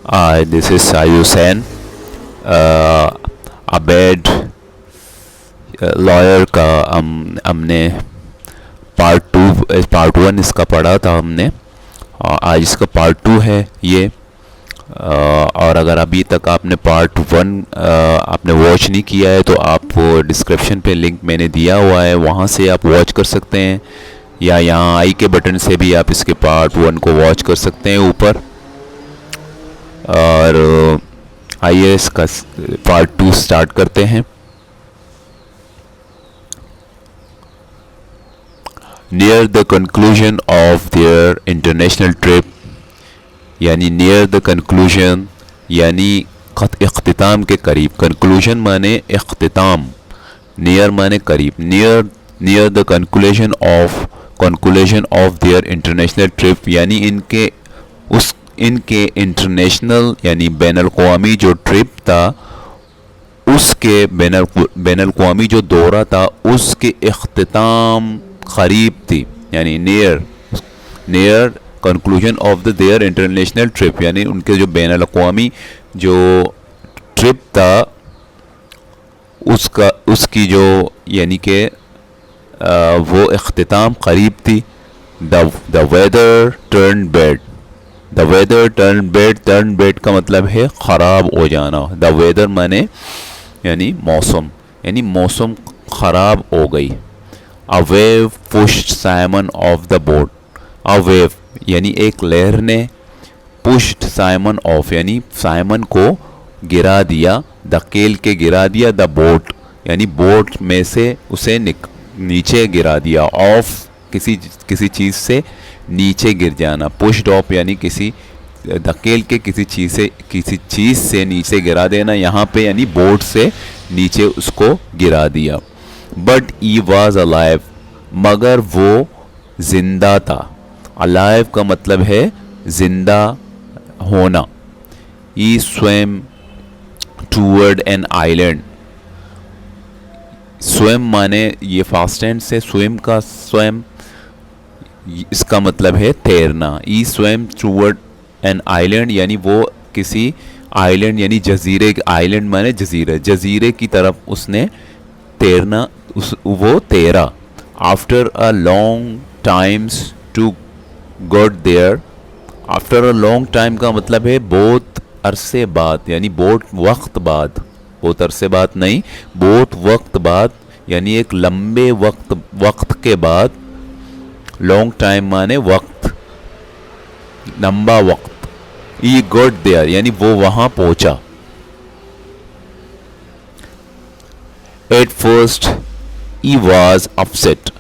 This is Sayusen, अबेड lawyer का हमने part one इसका पढ़ा था हमने। आज इसका पार्ट टू है ये। और अगर अभी तक आपने पार्ट वन आपने वॉच नहीं किया है तो आप डिस्क्रिप्शन पे लिंक मैंने दिया हुआ है, वहाँ से आप वॉच कर सकते हैं, या यहाँ आई के बटन से भी आप इसके पार्ट वन को वॉच कर सकते हैं ऊपर। और आइए इसका पार्ट टू स्टार्ट करते हैं। Near the conclusion of their international trip, यानी नियर द कंक्लूजन यानी इख्तिताम के करीब। कंक्लूजन माने इख्तिताम, नियर माने करीब। Near the conclusion of their international trip, यानी इनके इंटरनेशनल यानी बैनुल-अक़वामी जो ट्रिप था, उसके बैनुल-अक़वामी जो दौरा था उसके इख्तिताम करीब थी, यानी near conclusion of their international trip, यानी उनके जो बैनुल-अक़वामी जो ट्रिप था उसकी जो यानी कि वो इख्तिताम करीब थी। The weather turn bad. The weather turn bad का मतलब है ख़राब हो जाना। द वेदर माने यानी मौसम ख़राब हो गई। A wave pushed Simon of the boat. A wave यानी एक लहर ने पुश्ड साइमन ऑफ यानी साइमन को गिरा दिया, धकेल के गिरा दिया। द बोट यानी बोट में से उसे नीचे गिरा दिया। ऑफ किसी चीज़ से नीचे गिर जाना। पुश्ड ऑफ यानी किसी धकेल के किसी चीज़ से नीचे गिरा देना, यहाँ पे यानी बोट से नीचे उसको गिरा दिया। बट ई वॉज अलाइव, मगर वो जिंदा था। अलाइव का मतलब है जिंदा होना। He swam toward an island. Swam माने ये फास्ट टेंस से, स्विम का स्वेम इसका मतलब है तैरना। ई स्वेम टूवर्ड एन आइलैंड यानी वो किसी आइलैंड यानी जजीरे, आइलैंड माने जजीरे की तरफ उसने तैरना, वो तैरा। After a long times to got there. After a long time का मतलब है बहुत अरसे बाद, यानी बहुत वक्त बाद। बहुत अरसे बाद नहीं, बहुत वक्त बाद, यानी एक लंबे वक्त के बाद। लॉन्ग टाइम माने वक्त, लंबा वक्त। ई गॉट देयर यानी वो वहां पहुंचा। At first E was upset.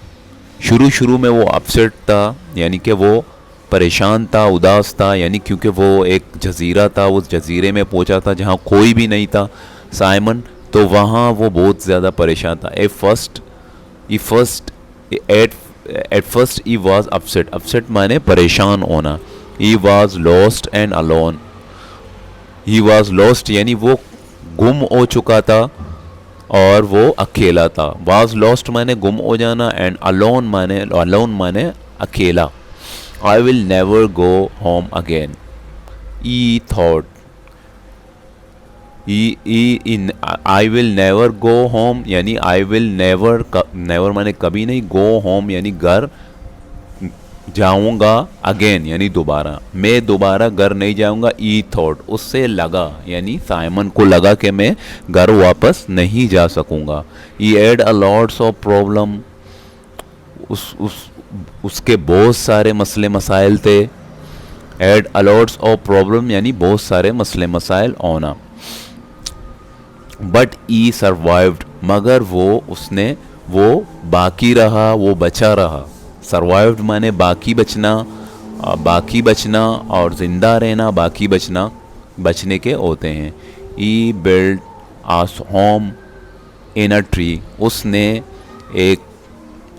शुरू में वो अपसेट था, यानी कि वो परेशान था, उदास था, यानी क्योंकि वो एक जजीरा था, उस जजीरे में पहुंचा था जहाँ कोई भी नहीं था साइमन, तो वहाँ वो बहुत ज़्यादा परेशान था। At first E was upset. Upset माने परेशान होना। He was lost and alone. He was lost यानी वो गुम हो चुका था और वो अकेला था। वॉज लॉस्ट माने गुम हो जाना, एंड अलोन माने अकेला। I will never go home again. E thought. I will never go home यानी आई विल नेवर माने कभी नहीं, गो होम यानी घर जाऊंगा, अगेन यानी दोबारा, मैं दोबारा घर नहीं जाऊंगा। ई थॉट उससे लगा, यानी साइमन को लगा कि मैं घर वापस नहीं जा सकूंगा। He had a lots of problem. उसके बहुत सारे मसले मसाइल थे। Had a lots of problem यानी बहुत सारे मसले मसाइल होना। बट ई सर्वाइव्ड, मगर वो बाकी रहा, वो बचा रहा। सर्वाइव्ड माने बाकी बचना और ज़िंदा रहना, बाकी बचने के होते हैं। He build a home in a tree. उसने एक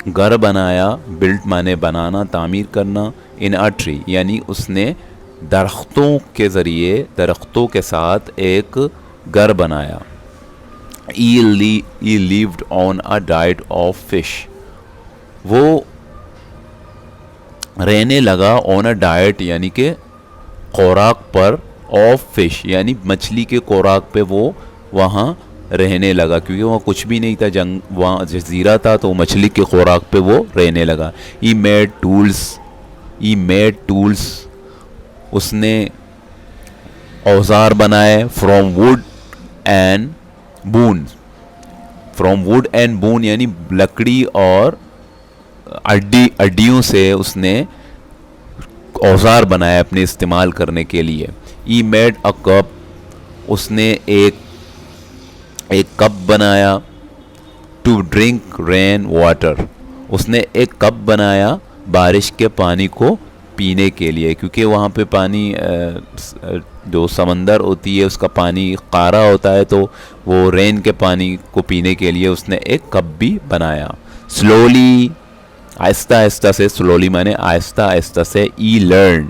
घर बनाया। बिल्ड माने बनाना, तामीर करना। इन अ ट्री यानी उसने दरख्तों के साथ एक घर बनाया। He lived on a diet of fish. वो रहने लगा ऑन अ डाइट यानी कि खुराक पर ऑफ फिश, यानी मछली के खुराक पे वो वहाँ रहने लगा, क्योंकि वहाँ कुछ भी नहीं था, जंग वहाँ जजीरा था, तो मछली के खुराक पे वो रहने लगा। ई मेड टूल्स, उसने औजार बनाए। फ्रॉम वुड एंड बून यानी लकड़ी और अड्डियों से उसने औजार बनाए अपने इस्तेमाल करने के लिए। ई मेड अ कप, उसने एक कप बनाया। टू ड्रिंक रेन वाटर, उसने एक कप बनाया बारिश के पानी को पीने के लिए, क्योंकि वहाँ पे पानी जो समंदर होती है उसका पानी खारा होता है, तो वो रेन के पानी को पीने के लिए उसने एक कप भी बनाया। स्लोली, आहिस्ता आहिस्ता से, स्लोली माने आहिस्ता आहिस्ता से। ई लर्न,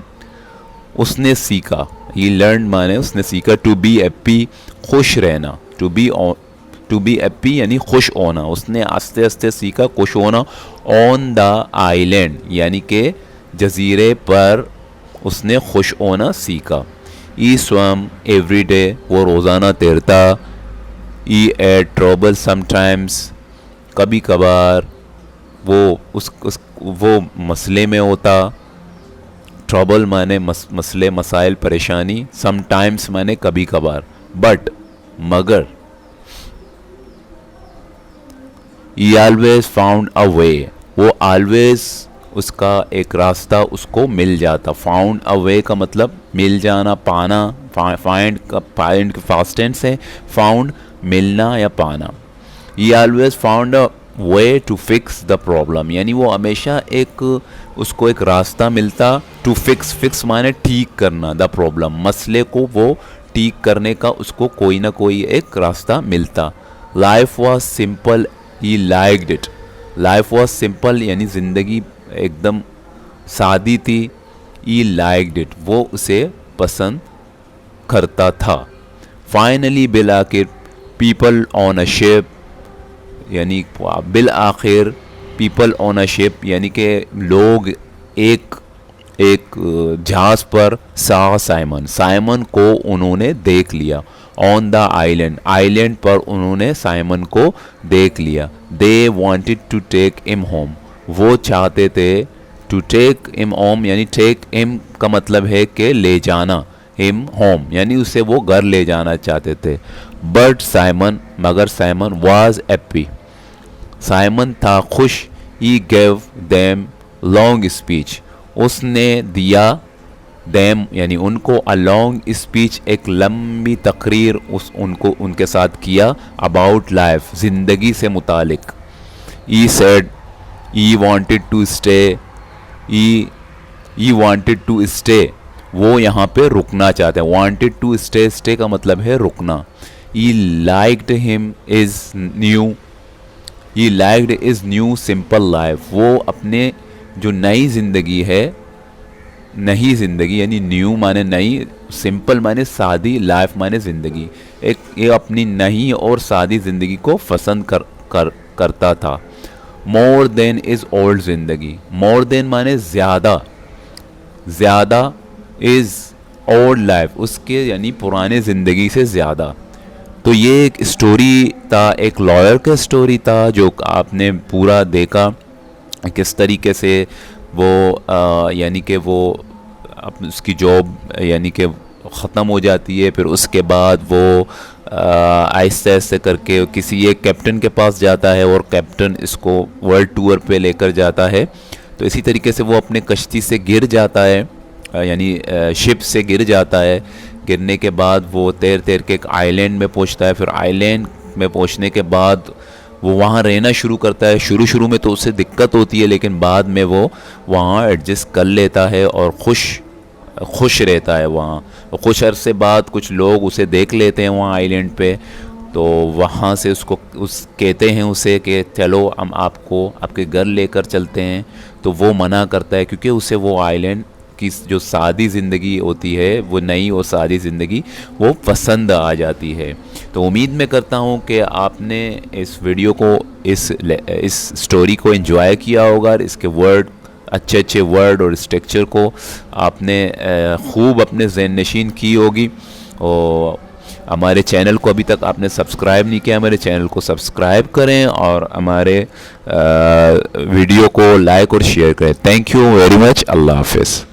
उसने सीखा। ई लर्न माने उसने सीखा। टू बी हैप्पी, खुश रहना। टू बी हैप्पी यानी खुश होना, उसने आस्ते आस्ते सीखा खुश होना। ऑन द आइलैंड यानी कि जजीरे पर उसने खुश होना सीखा। ई स्वम एवरी डे, वो रोज़ाना तैरता। ई एट ट्रबल समटाइम्स, कभी कभार वो मसले में होता। ट्रबल माने मसले, मसाइल, परेशानी। समटाइम्स माने कभी कभार। बट मगर। ही ऑलवेज फाउंड अ वे, वो ऑलवेज उसका एक रास्ता उसको मिल जाता। फाउंड अ वे का मतलब मिल जाना, पाना। फाइंड के पास्ट टेंस है, फाउंड मिलना या पाना। He always found a way to fix the problem, यानी वो हमेशा उसको एक रास्ता मिलता। टू फिक्स माने ठीक करना, द प्रॉब्लम मसले को वो ठीक करने का उसको कोई ना कोई एक रास्ता मिलता। Life was simple, he liked it. Life was simple यानी ज़िंदगी एकदम सादी थी। ही लाइक्ड इट, वो उसे पसंद करता था। फाइनली बिल आखिर, पीपल ऑन अ शिप, यानी बिल आखिर पीपल ऑन अ शिप यानी कि लोग एक जहाज़ पर। साइमन को उन्होंने देख लिया। ऑन द आइलैंड पर उन्होंने साइमन को देख लिया। They wanted to take him home, वो चाहते थे। टू टेक हिम होम यानी टेक हिम का मतलब है कि ले जाना, हिम होम यानी उसे वो घर ले जाना चाहते थे। बट साइमन, मगर साइमन वाज हैप्पी, साइमन था खुश। He gave them long speech, उसने दिया देम यानी उनको अ लॉन्ग स्पीच, एक लंबी तकरीर उनके साथ किया। अबाउट लाइफ, ज़िंदगी से मुतालिक। He said he wanted to stay, he wanted to stay, वो यहाँ पे रुकना चाहते हैं। वांटेड टू स्टे, स्टे का मतलब है रुकना। He liked him is new, he liked is new simple life, वो अपने जो नई ज़िंदगी है, नई ज़िंदगी यानी न्यू माने नई, सिंपल माने सादी, लाइफ माने ज़िंदगी, ये अपनी नई और सादी ज़िंदगी को पसंद करता था। मोर देन इज़ ओल्ड ज़िंदगी, मोर देन माने ज़्यादा, ज़्यादा इज़ ओल्ड लाइफ, उसके यानी पुराने ज़िंदगी से ज़्यादा। तो ये एक स्टोरी था, एक लॉयर का स्टोरी था जो आपने पूरा देखा किस तरीके से वो यानी कि वो उसकी जॉब यानी कि ख़त्म हो जाती है। फिर उसके बाद वो आहिस्ते आहिस्ते करके किसी एक कैप्टन के पास जाता है और कैप्टन इसको वर्ल्ड टूर पे लेकर जाता है। तो इसी तरीके से वो अपने कश्ती से गिर जाता है, यानी शिप से गिर जाता है। गिरने के बाद वो तैर तैर के एक आइलैंड में पहुंचता है। फिर आइलैंड में पहुंचने के बाद वो वहाँ रहना शुरू करता है। शुरू में तो उससे दिक्कत होती है, लेकिन बाद में वो वहाँ एडजस्ट कर लेता है और खुश रहता है वहाँ। कुछ अरसे बाद कुछ लोग उसे देख लेते हैं वहाँ आइलैंड पे, तो वहाँ से कहते हैं उसे कि चलो हम आपको आपके घर लेकर चलते हैं। तो वो मना करता है, क्योंकि उसे वो आइलैंड की जो सादी ज़िंदगी होती है, वो नई और सादी ज़िंदगी वो पसंद आ जाती है। तो उम्मीद मैं करता हूँ कि आपने इस वीडियो को, इस स्टोरी को एंजॉय किया होगा और इसके वर्ड अच्छे अच्छे वर्ड और स्ट्रक्चर को आपने खूब अपने ज़हन नशीन की होगी। और हमारे चैनल को अभी तक आपने सब्सक्राइब नहीं किया, हमारे चैनल को सब्सक्राइब करें और हमारे वीडियो को लाइक और शेयर करें। Thank you very much. अल्लाह हाफिज़।